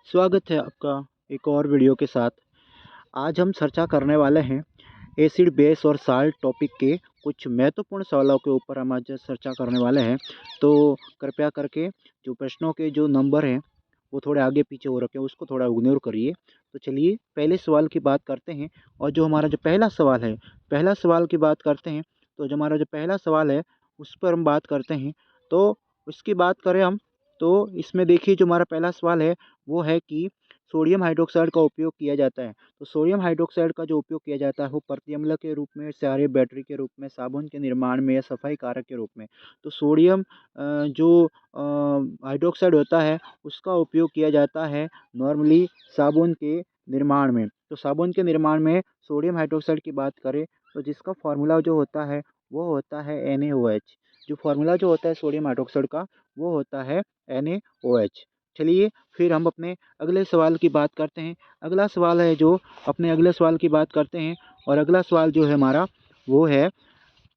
स्वागत है आपका एक और वीडियो के साथ। आज हम चर्चा करने वाले हैं एसिड बेस और साल्ट टॉपिक के कुछ महत्वपूर्ण सवालों के ऊपर हम आज चर्चा करने वाले हैं। तो कृपया करके जो प्रश्नों के जो नंबर हैं वो थोड़े आगे पीछे हो रखे हैं, उसको थोड़ा इग्नोर करिए। तो चलिए पहले सवाल की बात करते हैं। और जो हमारा जो पहला सवाल है, पहला सवाल की बात करते हैं। तो जो हमारा जो पहला सवाल है उस पर हम बात करते हैं। तो उसकी बात करें हम, तो इसमें देखिए जो हमारा पहला सवाल है वो है कि सोडियम हाइड्रोक्साइड का उपयोग किया जाता है। तो सोडियम हाइड्रोक्साइड का जो उपयोग किया जाता है वो प्रतिअम्ल के रूप में, क्षारीय बैटरी के रूप में, साबुन के निर्माण में या सफाई कारक के रूप में। तो सोडियम जो हाइड्रोक्साइड होता है उसका उपयोग किया जाता है नॉर्मली साबुन के निर्माण में। तो साबुन के निर्माण में सोडियम हाइड्रोक्साइड की बात करें तो जिसका फार्मूला जो होता है वो होता है NaOH। जो फार्मूला जो होता है सोडियम हाइड्रोक्साइड का वो होता है NaOH। चलिए फिर हम अपने अगले सवाल की बात करते हैं। अगला सवाल है जो अपने अगले सवाल की बात करते हैं। और अगला सवाल जो है हमारा वो है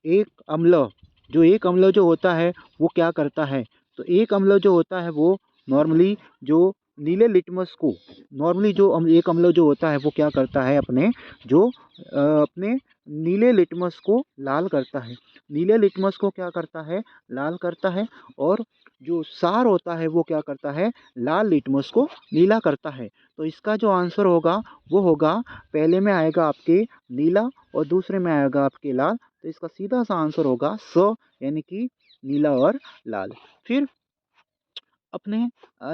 एक अम्ल। जो एक अम्ल जो होता है वो क्या करता है? तो एक अम्ल जो होता है वो नॉर्मली जो नीले लिटमस को, नॉर्मली जो एक अम्ल जो होता है वो क्या करता है, अपने जो अपने नीले लिटमस को लाल करता है। नीले लिटमस को क्या करता है? लाल करता है। और जो सार होता है वो क्या करता है? लाल लिटमस को नीला करता है। तो इसका जो आंसर होगा वो होगा, पहले में आएगा आपके नीला और दूसरे में आएगा आपके लाल। तो इसका सीधा सा आंसर होगा स, यानी कि नीला और लाल। फिर अपने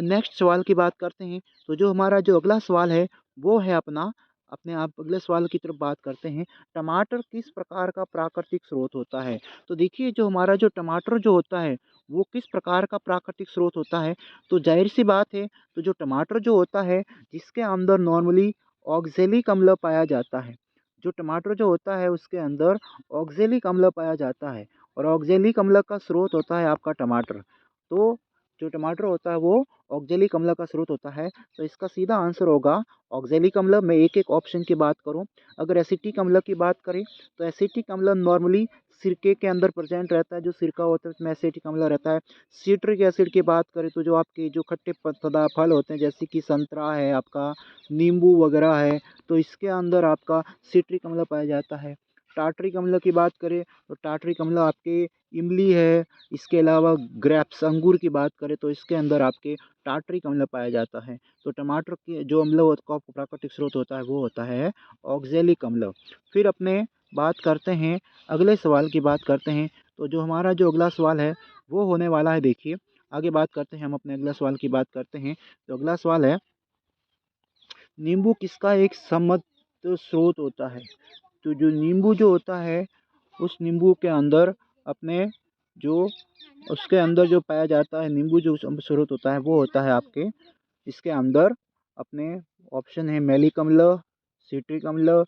नेक्स्ट सवाल की बात करते हैं। तो जो हमारा जो अगला सवाल है वो है अपना, अपने आप अगले सवाल की तरफ बात करते हैं। टमाटर किस प्रकार का प्राकृतिक स्रोत होता है? तो देखिए जो हमारा जो टमाटर जो होता है वो किस प्रकार का प्राकृतिक स्रोत होता है? तो जाहिर सी बात है, तो जो टमाटर जो होता है जिसके अंदर नॉर्मली ऑक्जेलिक अम्ल पाया जाता है। जो टमाटर जो होता है उसके अंदर ऑक्जेलिक अम्ल पाया जाता है। और ऑक्जेलिक अम्ल का स्रोत होता है आपका टमाटर। तो जो टमाटर होता है वो ऑक्जेलिक अम्ल का स्रोत होता है। तो इसका सीधा आंसर होगा ऑक्जेलिक अम्ल। मैं एक एक ऑप्शन की बात करूं, अगर एसिटिक अम्ल की बात करें तो एसिटिक अम्ल नॉर्मली सिरके के अंदर प्रेजेंट रहता है। जो सिरका होता है उसमें एसिटिक अम्ल रहता है। सिट्रिक एसिड की बात करें तो जो आपके जो खट्टे फल होते हैं जैसे कि संतरा है, आपका नींबू वगैरह है, तो इसके अंदर आपका सिट्रिक अम्ल पाया जाता है। टार्टरिक अम्ल की बात करें तो टार्टरिक अम्ल आपके इमली है। इसके अलावा ग्रेप्स अंगूर की बात करें तो इसके अंदर आपके टार्टरिक अम्ल पाया जाता है। तो टमाटर के जो अम्ल का प्राकृतिक स्रोत होता है वो होता है ऑक्जेलिक अम्ल। फिर अपने बात करते हैं, अगले सवाल की बात करते हैं। तो जो हमारा जो अगला सवाल है वो होने वाला है, देखिए आगे बात करते हैं, हम अपने अगला सवाल की बात करते हैं। तो अगला सवाल है, नींबू किसका एक समृद्ध स्रोत होता है? तो जो नींबू जो होता है उस नींबू के अंदर अपने जो उसके अंदर जो पाया जाता है, नींबू जो स्रोत होता है वो होता है आपके इसके अंदर अपने ऑप्शन है मैलिक अम्ल, सिट्रिक अम्ल,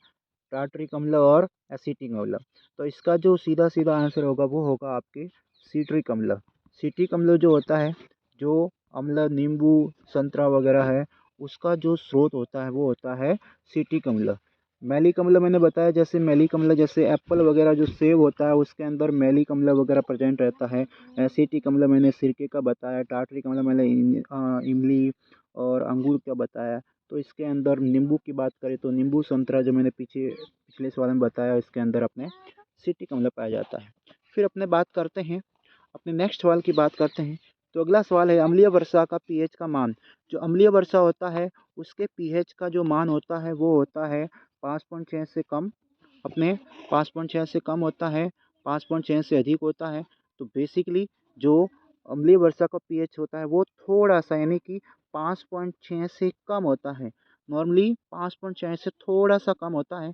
टार्टरिक अम्ल और एसिटिक अम्ल। तो इसका जो सीधा सीधा आंसर होगा वो होगा आपके सिट्रिक अम्ल। सिट्रिक अम्ल जो होता है, जो अम्ल नींबू संतरा वगैरह है उसका जो स्रोत होता है वो होता है सिट्रिक अम्ल। मैलिक अम्ल मैंने बताया, जैसे मैलिक अम्ल जैसे एप्पल वगैरह जो सेब होता है उसके अंदर मैलिक अम्ल वगैरह प्रेजेंट रहता है। एसिटिक अम्ल मैंने सिरके का बताया, टार्टरिक अम्ल मैंने इमली और अंगूर का बताया। तो इसके अंदर नींबू की बात करें तो नींबू संतरा जो मैंने पिछले सवाल में बताया इसके अंदर अपने सिट्रिक अम्ल पाया जाता है। फिर अपने बात करते हैं, अपने नेक्स्ट सवाल की बात करते हैं। तो अगला सवाल है, अम्लीय वर्षा का पीएच का मान। जो अम्लीय वर्षा होता है उसके पीएच का जो मान होता है वो होता है 5.6 से कम, अपने 5.6 से कम होता है, 5.6 से अधिक होता है। तो बेसिकली जो अम्लीय वर्षा का पीएच होता है वो थोड़ा सा, यानी कि 5.6 से कम होता है। नॉर्मली 5.6 से थोड़ा सा कम होता है।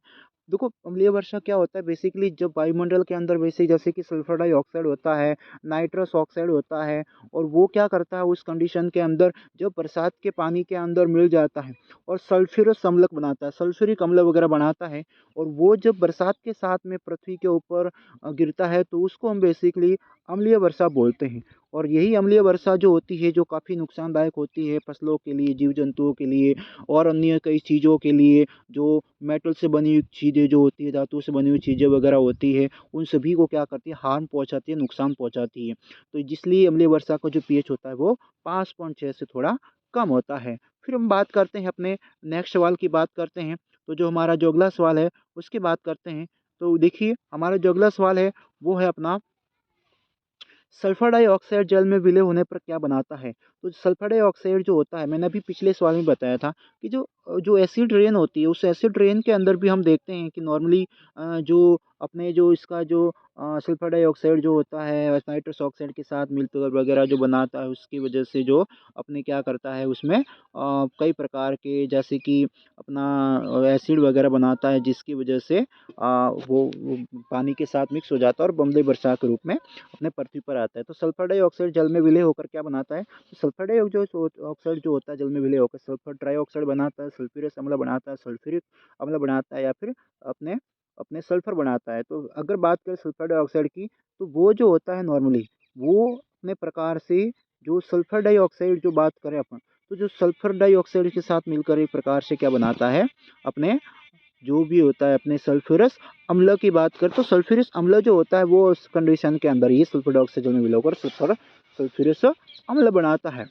देखो अम्लीय वर्षा क्या होता है, बेसिकली जब वायुमंडल के अंदर बेसिक जैसे कि सल्फर डाइऑक्साइड होता है, नाइट्रस ऑक्साइड होता है, और वो क्या करता है उस कंडीशन के अंदर जब बरसात के पानी के अंदर मिल जाता है और सल्फ्यूरस अम्लक बनाता है, सल्फ्यूरिक अम्ल वगैरह बनाता है, और वो जब बरसात के साथ में पृथ्वी के ऊपर गिरता है तो उसको हम बेसिकली अम्लीय वर्षा बोलते हैं। और यही अम्लीय वर्षा जो होती है जो काफ़ी नुकसानदायक होती है फसलों के लिए, जीव जंतुओं के लिए और अन्य कई चीज़ों के लिए। जो मेटल से बनी हुई चीज़ें जो होती है, धातु से बनी हुई चीज़ें वगैरह होती है, उन सभी को क्या करती है, हार्म पहुंचाती है, नुकसान पहुंचाती है। तो इसलिए अम्लीय वर्षा का जो पीएच होता है वो 5.6 से थोड़ा कम होता है। फिर हम बात करते हैं अपने नेक्स्ट सवाल की बात करते हैं। तो जो हमारा जो अगला सवाल है उसकी बात करते हैं। तो देखिए हमारा जो अगला सवाल है वो है अपना, सल्फर डाइऑक्साइड जल में विलय होने पर क्या बनाता है? तो सल्फर डाइऑक्साइड जो होता है, मैंने अभी पिछले सवाल में बताया था कि जो जो एसिड रेन होती है, उस एसिड रेन के अंदर भी हम देखते हैं कि नॉर्मली जो अपने जो इसका जो सल्फर डाइऑक्साइड जो होता है नाइट्रस ऑक्साइड के साथ मिलकर वगैरह जो बनाता है, उसकी वजह से जो अपने क्या करता है उसमें कई प्रकार के जैसे कि अपना एसिड वगैरह बनाता है, जिसकी वजह से वो पानी के साथ मिक्स हो जाता है और बमले वर्षा के रूप में अपने पृथ्वी पर आता है। तो सल्फर डाइऑक्साइड जल में विलय होकर क्या बनाता है? तो सल्फर डाइऑक्साइड जो होता है जल में विलय होकर सल्फर ट्राइऑक्साइड बनाता है, सल्फ्यूरस अम्ल बनाता है, सल्फ्यूरिक अम्ल बनाता है, या फिर अपने अपने सल्फर बनाता है। तो अगर बात करें सल्फर डाइऑक्साइड की, तो वो जो होता है नॉर्मली वो अपने प्रकार से जो सल्फर डाइऑक्साइड जो बात करें अपन, तो जो सल्फर डाइऑक्साइड के साथ मिलकर एक प्रकार से क्या बनाता है, अपने जो भी होता है अपने सल्फ्यूरस अम्ल की बात करें, तो सल्फ्यूरस अम्ल जो होता है वो उस कंडीशन के अंदर ही सल्फर डाइऑक्साइड में मिलकर सल्फ्यूरस अम्ल बनाता है।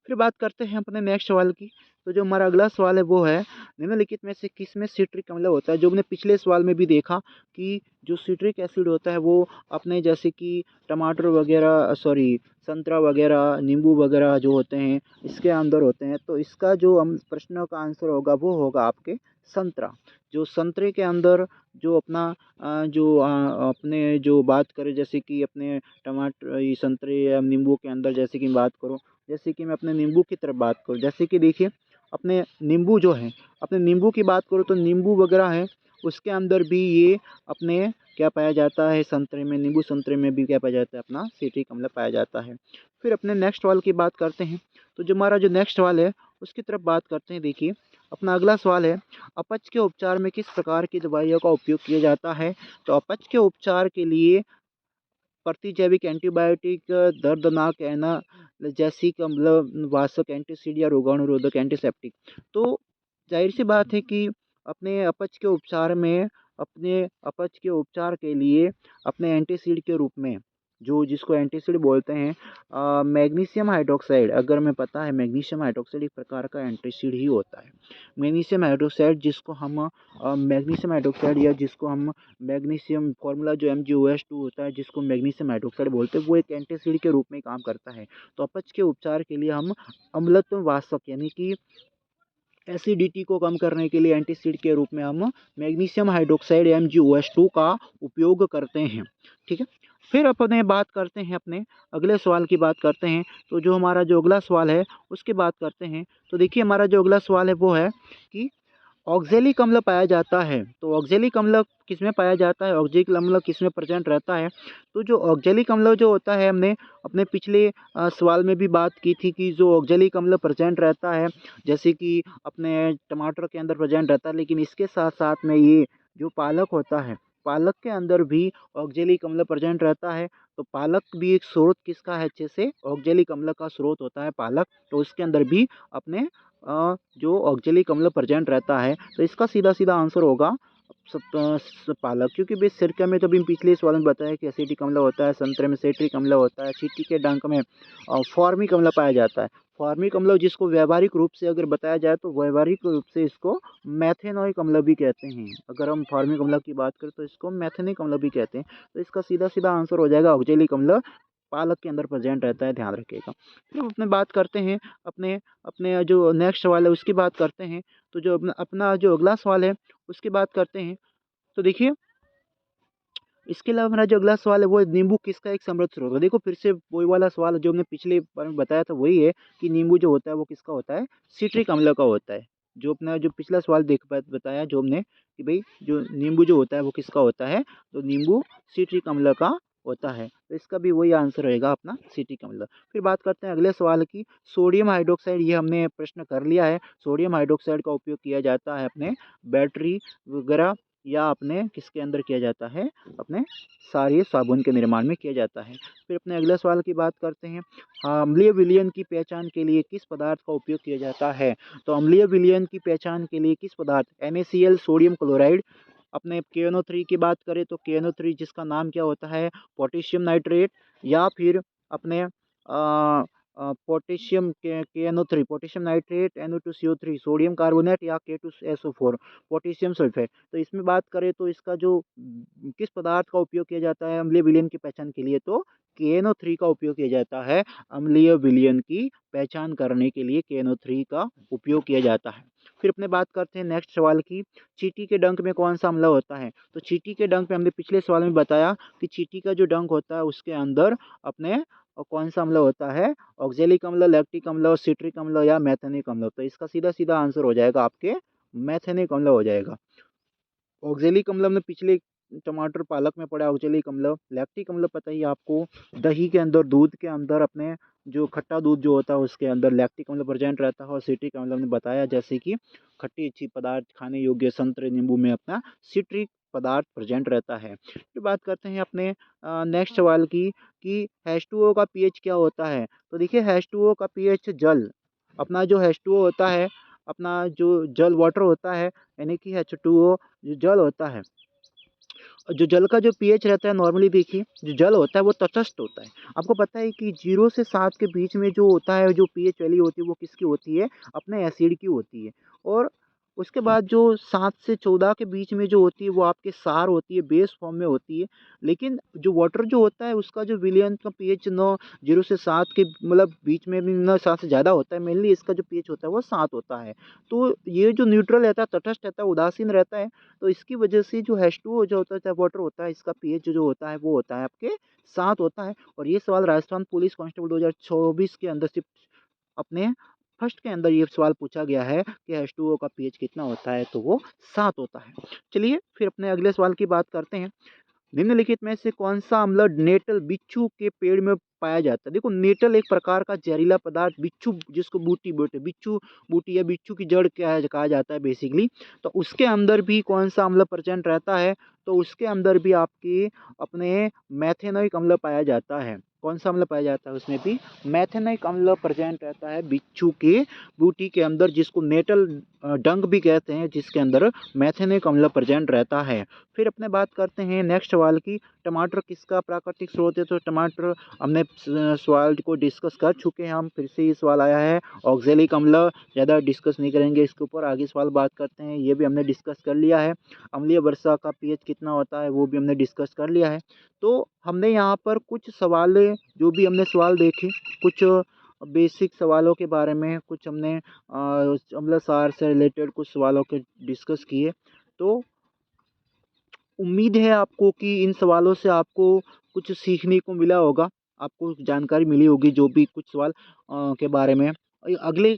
फिर बात करते हैं अपने नेक्स्ट सवाल की। तो जो हमारा अगला सवाल है वो है, निम्नलिखित में से किस में सिट्रिक अम्ल होता है? जो हमने पिछले सवाल में भी देखा कि जो सिट्रिक एसिड होता है वो अपने जैसे कि टमाटर वगैरह सॉरी संतरा वगैरह नींबू वगैरह जो होते हैं इसके अंदर होते हैं। तो इसका जो हम प्रश्न का आंसर होगा वो होगा आपके संतरा। जो संतरे के अंदर जो अपना अपने जो बात करें जैसे कि अपने टमाटर ये संतरे या नींबू के अंदर जैसे कि बात करूँ, जैसे कि मैं अपने नींबू की तरफ बात करूँ, जैसे कि देखिए अपने नींबू जो है, अपने नींबू की बात करूँ तो नींबू वगैरह है उसके अंदर भी ये अपने क्या पाया जाता है, संतरे में नींबू संतरे में भी क्या पाया जाता है, अपना सिट्रिक अम्ल पाया जाता है। फिर अपने नेक्स्ट सवाल की बात करते हैं। तो जो हमारा जो नेक्स्ट सवाल है उसकी तरफ बात करते हैं। देखिए अपना अगला सवाल है, अपच के उपचार में किस प्रकार की दवाइयों का उपयोग किया जाता है? तो अपच के उपचार के लिए प्रतिजैविक एंटीबायोटिक, दर्दनाक एनाल्जेसिक अम्ल वासक एंटीसीड या रोगाणुरोधक एंटीसेप्टिक। तो जाहिर सी बात है कि अपने अपच के उपचार में अपने अपच के उपचार के लिए अपने एंटीसीड के रूप में जो जिसको एंटीसीड बोलते हैं मैग्नीशियम हाइड्रोक्साइड, अगर हमें पता है मैग्नीशियम हाइड्रोक्साइड एक प्रकार का एंटीसीड ही होता है। मैग्नीशियम हाइड्रोक्साइड जिसको हम मैग्नीशियम हाइड्रोक्साइड या जिसको हम मैग्नीशियम फार्मूला जो MgOH2 होता है जिसको मैग्नीशियम हाइड्रोक्साइड बोलते हैं, वो एक एंटीसीड के रूप में काम करता है। तो अपच के उपचार के लिए हम अम्लत्व वासक यानी कि एसिडिटी को कम करने के लिए एंटीसीड के रूप में हम मैग्नीशियम हाइड्रोक्साइड MgOH2 का उपयोग करते हैं। ठीक है। फिर अपने बात करते हैं अपने अगले सवाल की बात करते हैं। तो जो हमारा जो अगला सवाल है उसकी बात करते हैं। तो देखिए हमारा जो अगला सवाल है वो है कि ऑक्जेलिक अम्ल पाया जाता है। तो ऑक्जेलिक अम्ल किसमें पाया जाता है, ऑक्जेलिक अम्ल किसमें प्रेजेंट रहता है? तो जो ऑक्जेलिक अम्ल जो होता है हमने अपने पिछले सवाल में भी बात की थी कि जो ऑक्जेलिक अम्ल प्रेजेंट रहता है जैसे कि अपने टमाटर के अंदर प्रेजेंट रहता है, लेकिन इसके साथ साथ में ये जो पालक होता है, पालक के अंदर भी ऑक्जेलिक अम्ल प्रेजेंट रहता है। तो पालक भी एक स्रोत किसका है, अच्छे से ऑक्जेलिक अम्ल का स्रोत होता है पालक। तो उसके अंदर भी अपने जो ऑक्जेलिक अम्ल प्रेजेंट रहता है। तो इसका सीधा सीधा आंसर होगा पालक, क्योंकि भी सिरके में तो अभी पिछले सवाल में बताया कि एसिटिक अम्ल होता है, संतरे में सिट्रिक अम्ल होता है, चींटी के डंक में फॉर्मिक अम्ल पाया जाता है। फॉर्मिक अम्ल जिसको व्यवहारिक रूप से अगर बताया जाए तो व्यवहारिक रूप से इसको मैथेनोइक अम्ल भी कहते हैं। अगर हम फॉर्मिक अम्ल की बात करें तो इसको मैथेनिक अम्ल भी कहते हैं। तो इसका सीधा सीधा आंसर हो जाएगा ऑक्जेलिक अम्ल पालक के अंदर प्रेजेंट रहता है, ध्यान रखिएगा। फिर अपने बात करते हैं अपने अपने जो नेक्स्ट सवाल है उसकी बात करते हैं। तो जो अपना जो अगला सवाल है उसकी बात करते हैं। तो देखिए इसके अलावा हमारा जो अगला सवाल है वो है, नींबू किसका एक समृद्ध स्रोत है? देखो फिर से वही वाला सवाल जो हमने पिछले बार में बताया था वही है कि नींबू जो होता है वो किसका होता है, सिट्रिक अम्ल का होता है। जो अपना जो पिछला सवाल बताया जो हमने कि भाई जो नींबू जो होता है वो किसका होता है, तो नींबू सिट्रिक अम्ल का होता है। तो इसका भी वही आंसर रहेगा अपना सिट्रिक अम्ल। फिर बात करते हैं अगले सवाल की, सोडियम हाइड्रोक्साइड, ये हमने प्रश्न कर लिया है। सोडियम हाइड्रोक्साइड का उपयोग किया जाता है अपने बैटरी वगैरह या अपने किसके अंदर किया जाता है, अपने सारी साबुन के निर्माण में किया जाता है। फिर अपने अगले सवाल की बात करते हैं, अम्लीय विलयन की पहचान के लिए किस पदार्थ का उपयोग किया जाता है? तो अम्लीय विलयन की पहचान के लिए किस पदार्थ, NaCl सोडियम क्लोराइड, अपने KNO3 की बात करें तो KNO3 जिसका नाम क्या होता है, पोटेशियम नाइट्रेट, या फिर अपने potassium KNO3, potassium nitrate, NO2CO3, sodium carbonate या K2SO4, पोटेशियम सल्फेट। तो इसमें बात करें तो इसका जो किस पदार्थ का उपयोग किया जाता है अम्लीय विलयन की पहचान के लिए, तो KNO3 का उपयोग किया जाता है अम्लीय विलयन की पहचान करने के लिए KNO3 का उपयोग किया जाता है। फिर अपने बात करते हैं नेक्स्ट सवाल की, चींटी के डंक में कौन सा अम्ल होता है? तो चींटी के डंक में हमने पिछले सवाल में बताया कि चींटी का जो डंक होता है उसके अंदर अपने कौन सा अम्ल होता है? ऑक्जेलिक अम्ल, लैक्टिक अम्ल, सिट्रिक अम्ल या मैथेनिक अम्ल। तो इसका सीधा सीधा आंसर हो जाएगा आपके मैथेनिक अम्ल हो जाएगा। ऑक्जेलिक अम्ल हमने पिछले टमाटर पालक में पढ़ा ऑक्जेलिक अम्ल। लैक्टिक अम्ल पता ही है आपको, दही के अंदर, दूध के अंदर, अपने जो खट्टा दूध जो होता है उसके अंदर लैक्टिक अम्ल प्रेजेंट रहता है। और सिट्रिक अम्ल हमने बताया जैसे कि खट्टी अच्छी पदार्थ खाने योग्य संतरे नींबू में अपना सिट्रिक पदार्थ प्रेजेंट रहता है। फिर बात करते हैं अपने नेक्स्ट सवाल की कि H2O का पीएच क्या होता है? तो देखिए H2O का पीएच जल, अपना जो H2O होता है, अपना जो जल वाटर होता है, यानी कि H2O जो जल होता है, जो जल का जो पीएच रहता है नॉर्मली देखिए जो जल होता है वो तटस्थ होता है। आपको पता है कि 0 से 7 के बीच में जो होता है, जो पीएच वैल्यू होती है वो किसकी होती है? अपने एसिड की होती है। और उसके बाद जो 7 से 14 के बीच में जो होती है वो आपके सार होती है, बेस फॉर्म में होती है। लेकिन जो वाटर जो होता है उसका जो विलयन का पीएच 9 0 से 7 के मतलब बीच में भी 9 7 से ज़्यादा होता है। मेनली इसका जो पीएच होता है वो 7 होता है। तो ये जो न्यूट्रल रहता है, तटस्थ रहता है, उदासीन रहता है। तो इसकी वजह से जो H2O जो होता है वाटर होता है, इसका पीएच जो होता है वो होता है आपके 7 होता है। और ये सवाल राजस्थान पुलिस कांस्टेबल 2024 के अंदर से अपने फर्स्ट के अंदर ये सवाल पूछा गया है कि H2O का पीएच कितना होता है, तो वो 7 होता है। चलिए फिर अपने अगले सवाल की बात करते हैं। निम्नलिखित में से कौन सा अम्ल नेटल बिच्छू के पेड़ में पाया जाता है? देखो नेटल एक प्रकार का जहरीला पदार्थ, बिच्छू जिसको बूटी बोलते हैं, बिच्छू बूटी या बिच्छू की जड़ क्या है कहा जाता है बेसिकली। तो उसके अंदर भी कौन सा अम्ल प्रेजेंट रहता है? तो उसके अंदर भी आपके अपने मैथेनोइक अम्ल पाया जाता है। कौन सा अम्ल पाया जाता है उसमें भी? मैथेनोइक अम्ल प्रेजेंट रहता है बिच्छू के बूटी के अंदर, जिसको नेटल डंक भी कहते हैं, जिसके अंदर मैथेनोइक अम्ल प्रेजेंट रहता है। फिर अपने बात करते हैं नेक्स्ट सवाल की, टमाटर किसका प्राकृतिक स्रोत है? तो टमाटर हमने सवाल को डिस्कस कर चुके हैं हम, फिर से ये सवाल आया है। ऑक्जेलिक अम्ल ज़्यादा डिस्कस नहीं करेंगे इसके ऊपर, आगे सवाल बात करते हैं, ये भी हमने डिस्कस कर लिया है। अम्लीय वर्षा का पीएच कितना होता है वो भी हमने डिस्कस कर लिया है। तो हमने यहाँ पर कुछ सवाल, जो भी हमने सवाल देखे, कुछ बेसिक सवालों के बारे में, कुछ हमने अम्ल सार से रिलेटेड कुछ सवालों के डिस्कस किए। तो उम्मीद है आपको कि इन सवालों से आपको कुछ सीखने को मिला होगा, आपको जानकारी मिली होगी जो भी कुछ सवाल के बारे में। अगले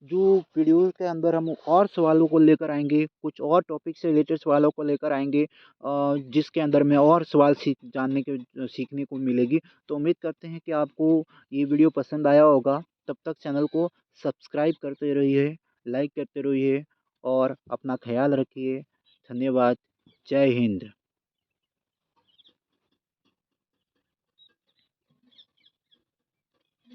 जो वीडियो के अंदर हम और सवालों को लेकर आएंगे, कुछ और टॉपिक से रिलेटेड सवालों को लेकर आएंगे, जिसके अंदर में और सवाल सीखने को मिलेगी। तो उम्मीद करते हैं कि आपको ये वीडियो पसंद आया होगा। तब तक चैनल को सब्सक्राइब करते रहिए, लाइक करते रहिए और अपना ख्याल रखिए। धन्यवाद। जय हिंद।